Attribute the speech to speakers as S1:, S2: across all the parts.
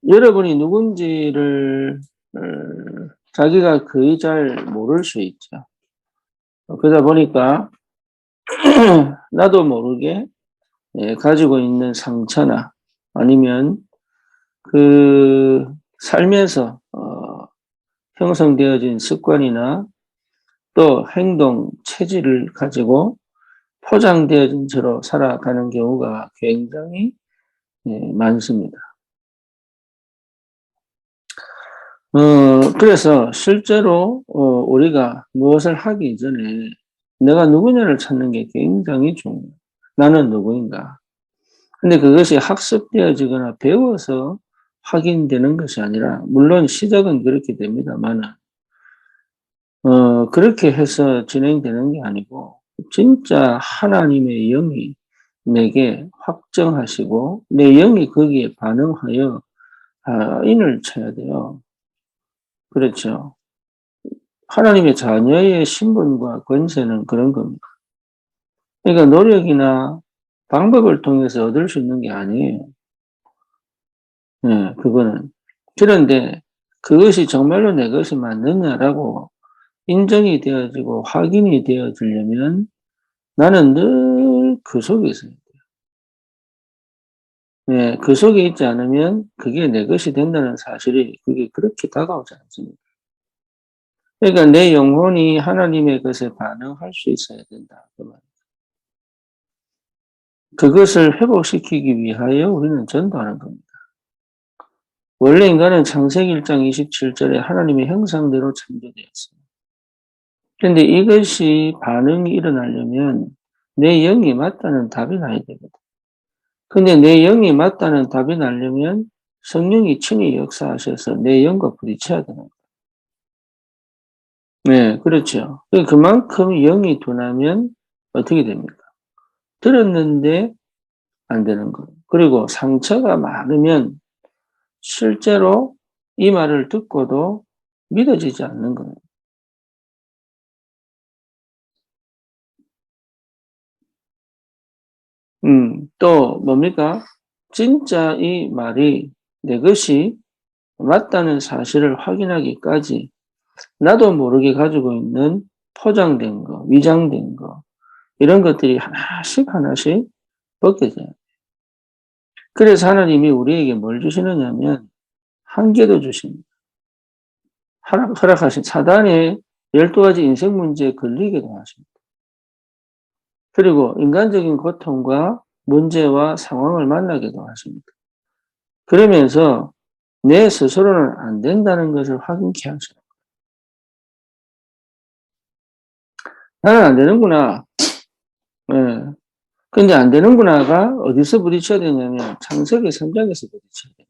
S1: 여러분이 누군지를 자기가 거의 잘 모를 수 있죠. 그러다 보니까 나도 모르게 가지고 있는 상처나 아니면 그 살면서 형성되어진 습관이나 또 행동, 체질을 가지고 포장되어진 채로 살아가는 경우가 굉장히 많습니다. 그래서 실제로 우리가 무엇을 하기 전에 내가 누구냐를 찾는 게 굉장히 중요해요. 나는 누구인가? 근데 그것이 학습되어지거나 배워서 확인되는 것이 아니라, 물론 시작은 그렇게 됩니다만, 그렇게 해서 진행되는 게 아니고, 진짜 하나님의 영이 내게 확정하시고, 내 영이 거기에 반응하여 인을 쳐야 돼요. 그렇죠. 하나님의 자녀의 신분과 권세는 그런 겁니다. 그러니까 노력이나 방법을 통해서 얻을 수 있는 게 아니에요. 네, 그거는. 그런데 그것이 정말로 내 것이 맞느냐라고 인정이 되어지고 확인이 되어지려면 나는 늘 그 속에 있어야 돼요. 네, 그 속에 있지 않으면 그게 내 것이 된다는 사실이 그게 그렇게 다가오지 않습니다. 그러니까 내 영혼이 하나님의 것에 반응할 수 있어야 된다. 그 말이에요. 그것을 회복시키기 위하여 우리는 전도하는 겁니다. 원래 인간은 창세기 1장 27절에 하나님의 형상대로 창조되었어요. 그런데 이것이 반응이 일어나려면 내 영이 맞다는 답이 나야 되거든. 근데 내 영이 맞다는 답이 나려면 성령이 친히 역사하셔서 내 영과 부딪혀야 되는 거예요. 네, 그렇죠. 그만큼 영이 둔하면 어떻게 됩니까? 들었는데 안 되는 거예요. 그리고 상처가 많으면 실제로 이 말을 듣고도 믿어지지 않는 거예요. 또 뭡니까? 진짜 이 말이 내 것이 맞다는 사실을 확인하기까지 나도 모르게 가지고 있는 포장된 거, 위장된 거, 이런 것들이 하나씩 하나씩 벗겨져요. 그래서 하나님이 우리에게 뭘 주시느냐면 한계도 주십니다. 허락하신 사단의 12가지 인생 문제에 걸리게도 하십니다. 그리고 인간적인 고통과 문제와 상황을 만나기도 하십니다. 그러면서 내 스스로는 안 된다는 것을 확인케 하시는 거예요. 나는 안 되는구나. 예. 근데 안 되는구나가 어디서 부딪혀야 되냐면 창세기 3장에서 부딪혀야 돼요.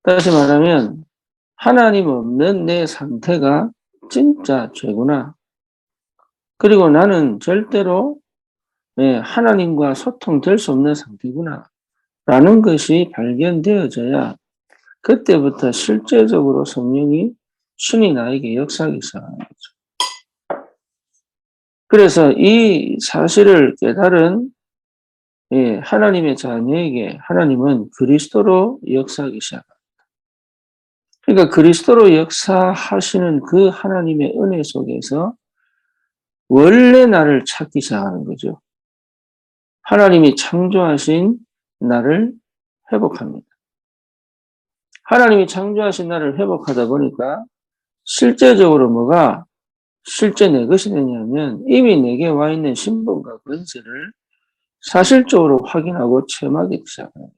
S1: 다시 말하면 하나님 없는 내 상태가 진짜 죄구나. 그리고 나는 절대로 하나님과 소통될 수 없는 상태구나. 라는 것이 발견되어져야 그때부터 실제적으로 성령이 신이 나에게 역사하기 시작하는 거죠. 그래서 이 사실을 깨달은 하나님의 자녀에게 하나님은 그리스도로 역사하기 시작합니다. 그러니까 그리스도로 역사하시는 그 하나님의 은혜 속에서 원래 나를 찾기 시작하는 거죠. 하나님이 창조하신 나를 회복합니다. 하나님이 창조하신 나를 회복하다 보니까 실제적으로 뭐가 실제 내 것이 되냐면 이미 내게 와 있는 신분과 권세를 사실적으로 확인하고 체험하기 시작합니다.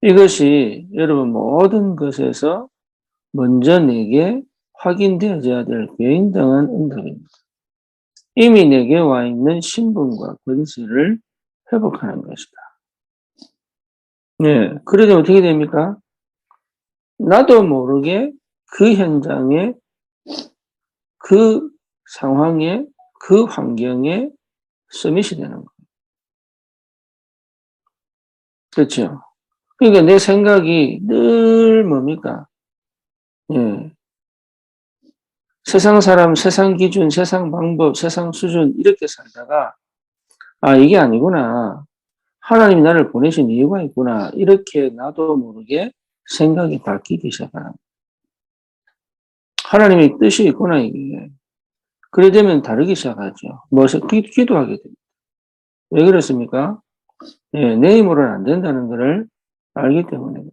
S1: 이것이 여러분 모든 것에서 먼저 내게 확인되어져야 될 굉장한 응답입니다. 이미 내게 와 있는 신분과 권세를 회복하는 것이다. 네, 그러면 어떻게 됩니까? 나도 모르게 그 현장에, 그 상황에, 그 환경에 서밋이 되는 거예요. 그렇죠? 그러니까 내 생각이 늘 뭡니까? 예. 세상 사람, 세상 기준, 세상 방법, 세상 수준 이렇게 살다가 아 이게 아니구나. 하나님이 나를 보내신 이유가 있구나. 이렇게 나도 모르게 생각이 바뀌기 시작하는 거예요. 하나님의 뜻이 있구나, 이게. 그래 되면 다르기 시작하죠. 기도하게 됩니다. 왜 그렇습니까? 예, 내 힘으로는 안 된다는 것을 알기 때문에 그래요.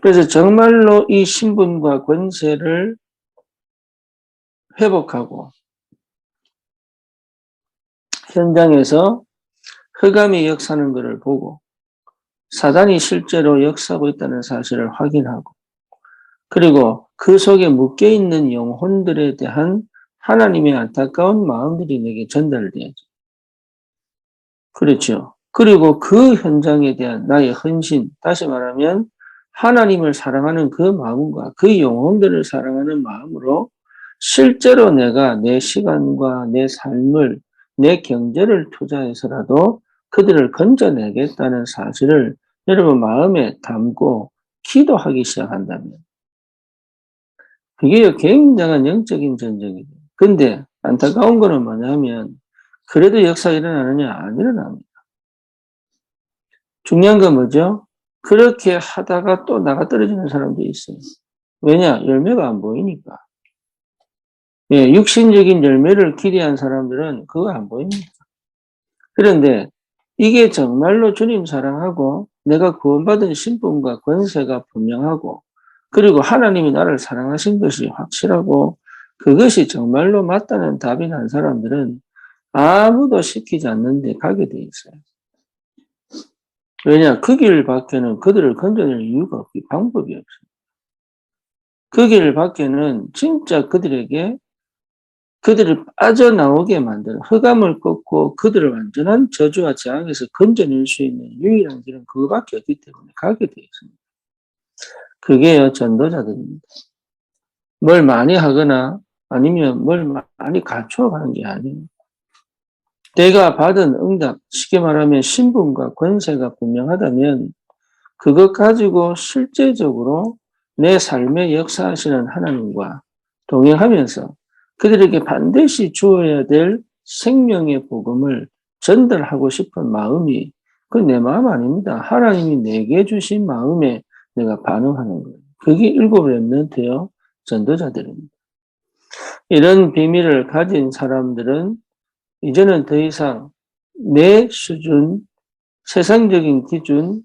S1: 그래서 정말로 이 신분과 권세를 회복하고 현장에서 흑암이 역사하는 것을 보고 사단이 실제로 역사하고 있다는 사실을 확인하고 그리고 그 속에 묶여있는 영혼들에 대한 하나님의 안타까운 마음들이 내게 전달돼야죠. 그렇죠. 그리고 그 현장에 대한 나의 헌신, 다시 말하면 하나님을 사랑하는 그 마음과 그 영혼들을 사랑하는 마음으로 실제로 내가 내 시간과 내 삶을, 내 경제를 투자해서라도 그들을 건져내겠다는 사실을 여러분 마음에 담고 기도하기 시작한다면 그게 굉장한 영적인 전쟁이에요. 근데 안타까운 거는 뭐냐면 그래도 역사가 일어나느냐? 안 일어납니다. 중요한 건 뭐죠? 그렇게 하다가 또 나가 떨어지는 사람도 있어요. 왜냐? 열매가 안 보이니까. 예, 육신적인 열매를 기대한 사람들은 그거 안 보입니다. 그런데 이게 정말로 주님 사랑하고 내가 구원받은 신분과 권세가 분명하고 그리고 하나님이 나를 사랑하신 것이 확실하고 그것이 정말로 맞다는 답이 난 사람들은 아무도 시키지 않는데 가게 돼 있어요. 왜냐? 그 길 밖에는 그들을 건져낼 이유가 없고 방법이 없어요. 그 길 밖에는 진짜 그들을 빠져나오게 만드는 흑암을 꺾고 그들을 완전한 저주와 재앙에서 건져낼 수 있는 유일한 길은 그거밖에 없기 때문에 가게 되어 있습니다. 그게요, 전도자들입니다. 뭘 많이 하거나 아니면 뭘 많이 갖추어가는 게 아니에요. 내가 받은 응답, 쉽게 말하면 신분과 권세가 분명하다면 그것 가지고 실제적으로 내 삶에 역사하시는 하나님과 동행하면서 그들에게 반드시 주어야 될 생명의 복음을 전달하고 싶은 마음이 그 내 마음 아닙니다. 하나님이 내게 주신 마음에 내가 반응하는 거예요. 그게 일곱 렘넌트요 전도자들입니다. 이런 비밀을 가진 사람들은 이제는 더 이상 내 수준, 세상적인 기준,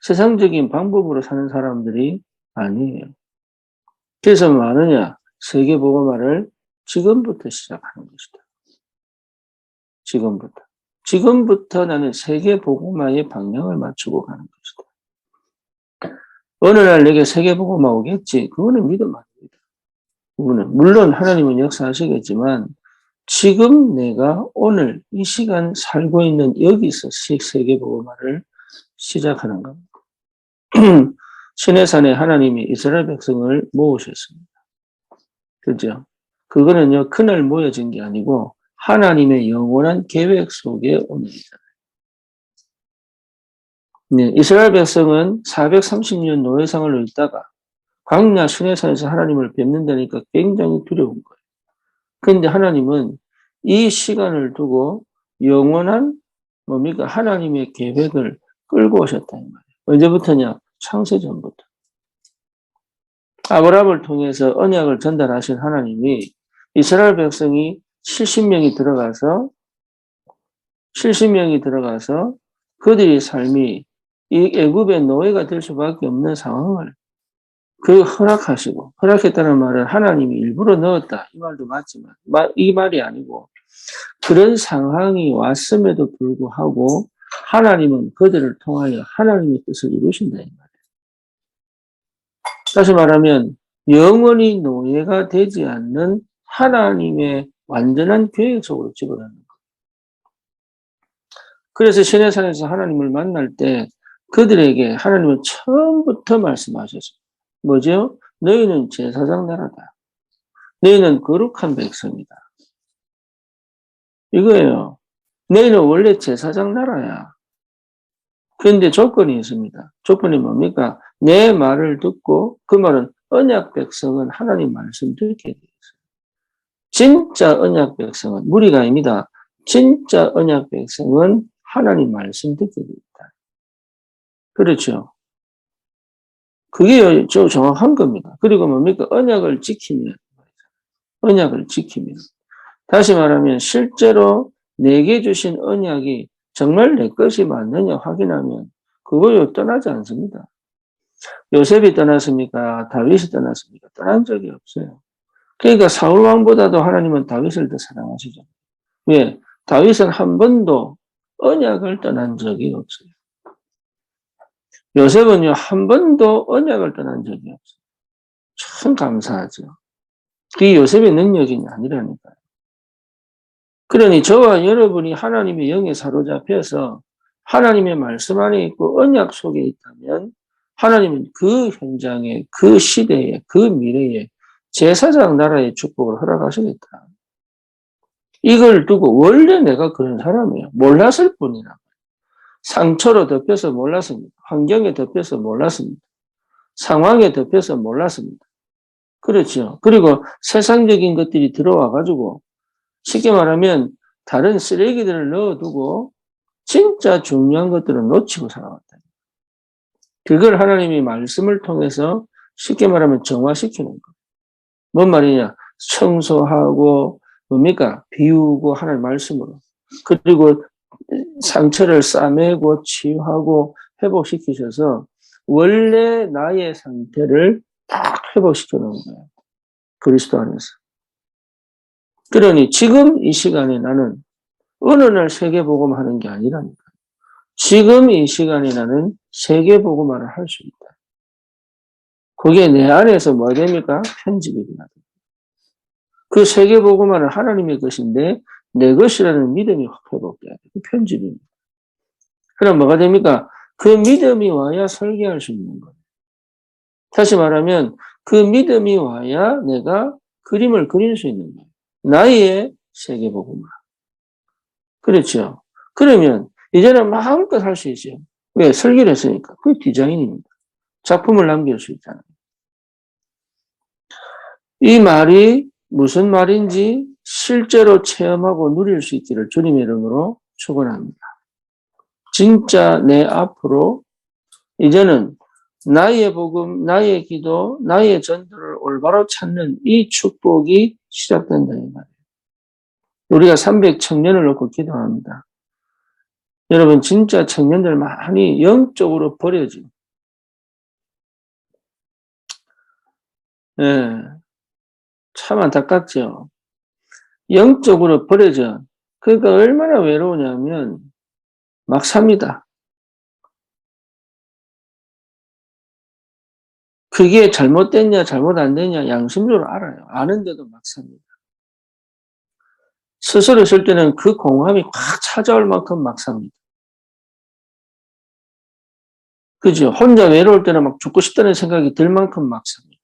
S1: 세상적인 방법으로 사는 사람들이 아니에요. 그래서 뭐 하느냐? 세계복음화를 지금부터 시작하는 것이다. 지금부터. 지금부터 나는 세계복음화의 방향을 맞추고 가는 것이다. 어느 날 내게 세계복음화 오겠지? 그거는 믿음 아닙니다. 그거는 물론 하나님은 역사하시겠지만 지금 내가 오늘 이 시간 살고 있는 여기서 세계복음화를 시작하는 겁니다. 시내산에 하나님이 이스라엘 백성을 모으셨습니다. 그죠? 그거는요, 그날 모여진 게 아니고 하나님의 영원한 계획 속에 오는 일이잖아요. 네, 이스라엘 백성은 430년 노예생활로 있다가 광야 시내산에서 하나님을 뵙는다니까 굉장히 두려운 거예요. 그런데 하나님은 이 시간을 두고 영원한 뭡니까? 하나님의 계획을 끌고 오셨다는 말이에요. 언제부터냐? 창세전부터. 아브라함을 통해서 언약을 전달하신 하나님이 이스라엘 백성이 70명이 들어가서 그들의 삶이 이 애굽의 노예가 될 수밖에 없는 상황을 허락했다는 말은 하나님이 일부러 넣었다. 이 말도 맞지만 이 말이 아니고 그런 상황이 왔음에도 불구하고 하나님은 그들을 통하여 하나님의 뜻을 이루신다 이 말이에요. 다시 말하면 영원히 노예가 되지 않는 하나님의 완전한 계획 속으로 집어넣는 거예요. 그래서 시내산에서 하나님을 만날 때 그들에게 하나님은 처음부터 말씀하셨어요. 뭐죠? 너희는 제사장 나라다. 너희는 거룩한 백성이다. 이거예요. 너희는 원래 제사장 나라야. 그런데 조건이 있습니다. 조건이 뭡니까? 내 말을 듣고 그 말은 언약 백성은 하나님 말씀 듣게 돼 있어요. 진짜 언약 백성은 무리가 아닙니다. 진짜 언약 백성은 하나님 말씀 듣게 됩니다. 그렇죠. 그게 저 정확한 겁니다. 그리고 뭡니까? 언약을 지키면. 다시 말하면 실제로 내게 주신 언약이 정말 내 것이 맞느냐 확인하면 그거요 떠나지 않습니다. 요셉이 떠났습니까? 다윗이 떠났습니까? 떠난 적이 없어요. 그러니까 사울 왕보다도 하나님은 다윗을 더 사랑하시죠. 왜? 다윗은 한 번도 언약을 떠난 적이 없어요. 요셉은요, 한 번도 언약을 떠난 적이 없어요. 참 감사하죠. 그게 요셉의 능력이 아니라니까요. 그러니 저와 여러분이 하나님의 영에 사로잡혀서 하나님의 말씀 안에 있고 언약 속에 있다면 하나님은 그 현장에, 그 시대에, 그 미래에 제사장 나라의 축복을 허락하시겠다. 이걸 두고 원래 내가 그런 사람이에요. 몰랐을 뿐이라. 상처로 덮여서 몰랐습니다. 환경에 덮여서 몰랐습니다. 상황에 덮여서 몰랐습니다. 그렇죠. 그리고 세상적인 것들이 들어와 가지고 쉽게 말하면 다른 쓰레기들을 넣어두고 진짜 중요한 것들을 놓치고 살아왔다. 그걸 하나님이 말씀을 통해서 쉽게 말하면 정화시키는 거. 뭔 말이냐? 청소하고 뭡니까? 비우고 하나님 말씀으로. 그리고 상처를 싸매고 치유하고 회복시키셔서 원래 나의 상태를 딱 회복시켜 놓은 거예요. 그리스도 안에서. 그러니 지금 이 시간에 나는 어느 날 세계복음 하는 게 아니라니까. 지금 이 시간에 나는 세계복음화를 할 수 있다. 그게 내 안에서 뭐 됩니까? 편집이 됩니다. 그 세계복음화는 하나님의 것인데 내 것이라는 믿음이 회복돼야 돼. 그 편집입니다. 그럼 뭐가 됩니까? 그 믿음이 와야 설계할 수 있는 거예요. 다시 말하면 그 믿음이 와야 내가 그림을 그릴 수 있는 거예요. 나의 세계복음화. 그렇죠. 그러면 이제는 마음껏 할 수 있어요. 왜? 설계를 했으니까. 그게 디자인입니다. 작품을 남길 수 있잖아요. 이 말이 무슨 말인지 실제로 체험하고 누릴 수 있기를 주님의 이름으로 축원합니다. 진짜 내 앞으로 이제는 나의 복음, 나의 기도, 나의 전도를 올바로 찾는 이 축복이 시작된다 이 말이에요. 우리가 300 청년을 놓고 기도합니다. 여러분 진짜 청년들 많이 영적으로 버려진 참 안타깝죠. 영적으로 버려져. 그러니까 얼마나 외로우냐면 막 삽니다. 그게 잘못됐냐 잘못 안 됐냐 양심적으로 알아요. 아는데도 막 삽니다. 스스로 있을 때는 그 공허함이 확 찾아올 만큼 막 삽니다. 그죠? 혼자 외로울 때는 막 죽고 싶다는 생각이 들 만큼 막 삽니다.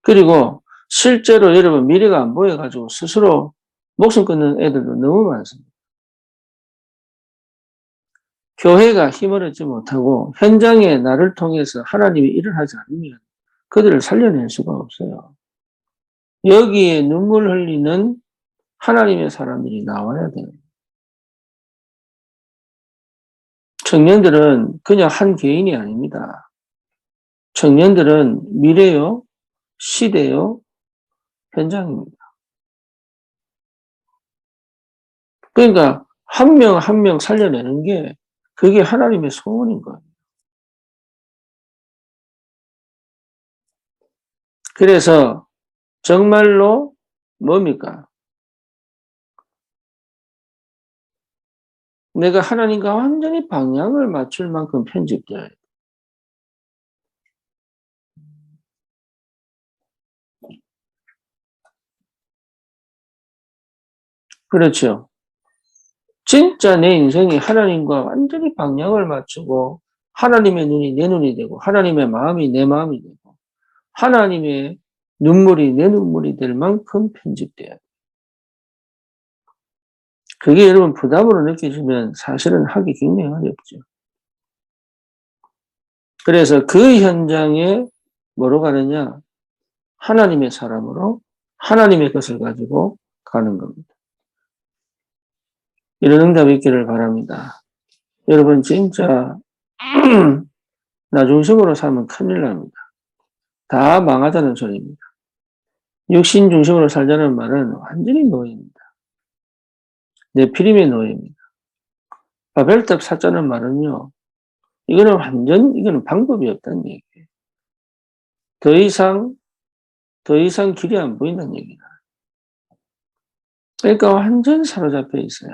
S1: 그리고 실제로 여러분 미래가 안 보여가지고 스스로 목숨 끊는 애들도 너무 많습니다. 교회가 힘을 얻지 못하고 현장에 나를 통해서 하나님이 일을 하지 않으면 그들을 살려낼 수가 없어요. 여기에 눈물 흘리는 하나님의 사람들이 나와야 돼요. 청년들은 그냥 한 개인이 아닙니다. 청년들은 미래요, 시대요, 현장입니다. 그러니까 한 명 한 명 살려내는 게 그게 하나님의 소원인 거예요. 그래서 정말로 뭡니까? 내가 하나님과 완전히 방향을 맞출 만큼 편집되어야 돼. 그렇죠. 진짜 내 인생이 하나님과 완전히 방향을 맞추고 하나님의 눈이 내 눈이 되고 하나님의 마음이 내 마음이 되고 하나님의 눈물이 내 눈물이 될 만큼 편집돼야 돼. 그게 여러분 부담으로 느껴지면 사실은 하기 굉장히 어렵죠. 그래서 그 현장에 뭐로 가느냐? 하나님의 사람으로 하나님의 것을 가지고 가는 겁니다. 이런 응답이 있기를 바랍니다. 여러분 진짜 나 중심으로 살면 큰일 납니다. 다 망하자는 소리입니다. 육신 중심으로 살자는 말은 완전히 노예입니다. 네피림의 노예입니다. 바벨탑 사자는 말은요. 이거는 방법이 없다는 얘기예요. 더 이상 길이 안 보인다는 얘기다. 그러니까 완전 사로잡혀 있어요.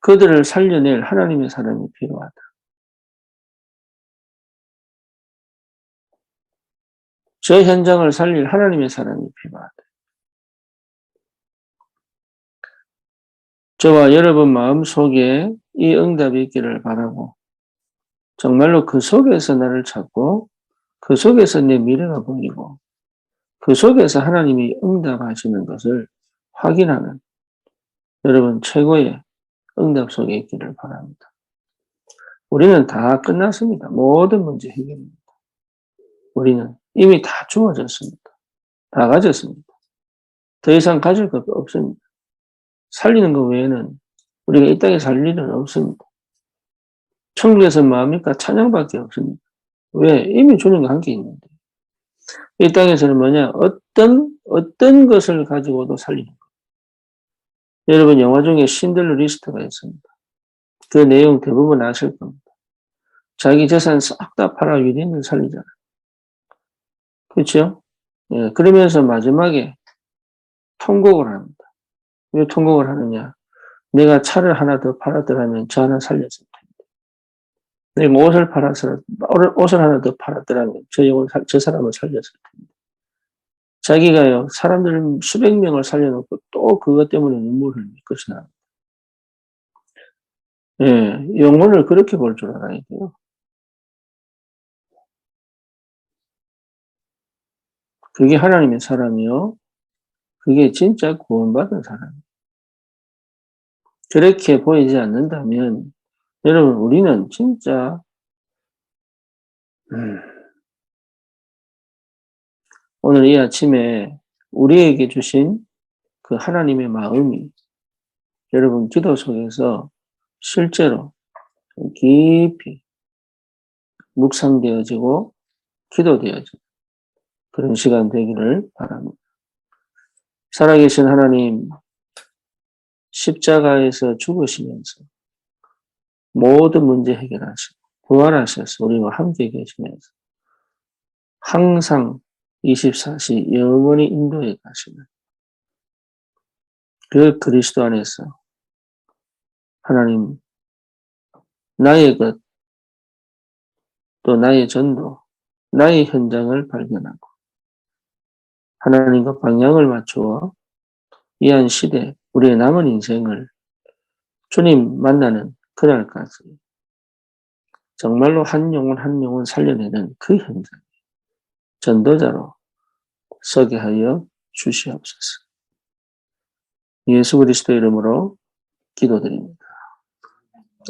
S1: 그들을 살려낼 하나님의 사람이 필요하다. 저 현장을 살릴 하나님의 사람이 필요하다. 저와 여러분 마음속에 이 응답이 있기를 바라고 정말로 그 속에서 나를 찾고 그 속에서 내 미래가 보이고 그 속에서 하나님이 응답하시는 것을 확인하는 여러분 최고의 응답 속에 있기를 바랍니다. 우리는 다 끝났습니다. 모든 문제 해결입니다. 우리는 이미 다 주어졌습니다. 다 가졌습니다. 더 이상 가질 것 없습니다. 살리는 것 외에는 우리가 이 땅에 살 일은 없습니다. 천국에서 뭐합니까? 찬양밖에 없습니다. 왜? 이미 주는 거 한 게 있는데. 이 땅에서는 뭐냐? 어떤 것을 가지고도 살리는 거. 여러분 영화 중에 신들러 리스트가 있습니다. 그 내용 대부분 아실 겁니다. 자기 재산 싹 다 팔아 유대인을 살리잖아요. 그렇죠? 예, 그러면서 마지막에 통곡을 합니다. 왜 통곡을 하느냐? 내가 차를 하나 더 팔았더라면 저 하나 살렸을 텐데. 내가 옷을 하나 더 팔았더라면 저 사람을 살렸을 텐데. 자기가요, 사람들 수백 명을 살려놓고 또 그것 때문에 눈물을 흘릴 것이나. 예, 영혼을 그렇게 볼 줄 알아야 돼요. 그게 하나님의 사람이요. 그게 진짜 구원받은 사람. 그렇게 보이지 않는다면, 여러분, 우리는 진짜, 오늘 이 아침에 우리에게 주신 그 하나님의 마음이 여러분 기도 속에서 실제로 깊이 묵상되어지고 기도되어지는 그런 시간 되기를 바랍니다. 살아계신 하나님, 십자가에서 죽으시면서 모든 문제 해결하시고 부활하셔서 우리와 함께 계시면서 항상 24시 영원히 인도해 가시는 그 그리스도 안에서 하나님 나의 것 또 나의 전도 나의 현장을 발견하고 하나님과 방향을 맞추어 이 한 시대 우리의 남은 인생을 주님 만나는 그날까지 정말로 한 영혼 살려내는 그 현장 전도자로 서게 하여 주시옵소서. 예수 그리스도 이름으로 기도드립니다.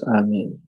S1: 아멘.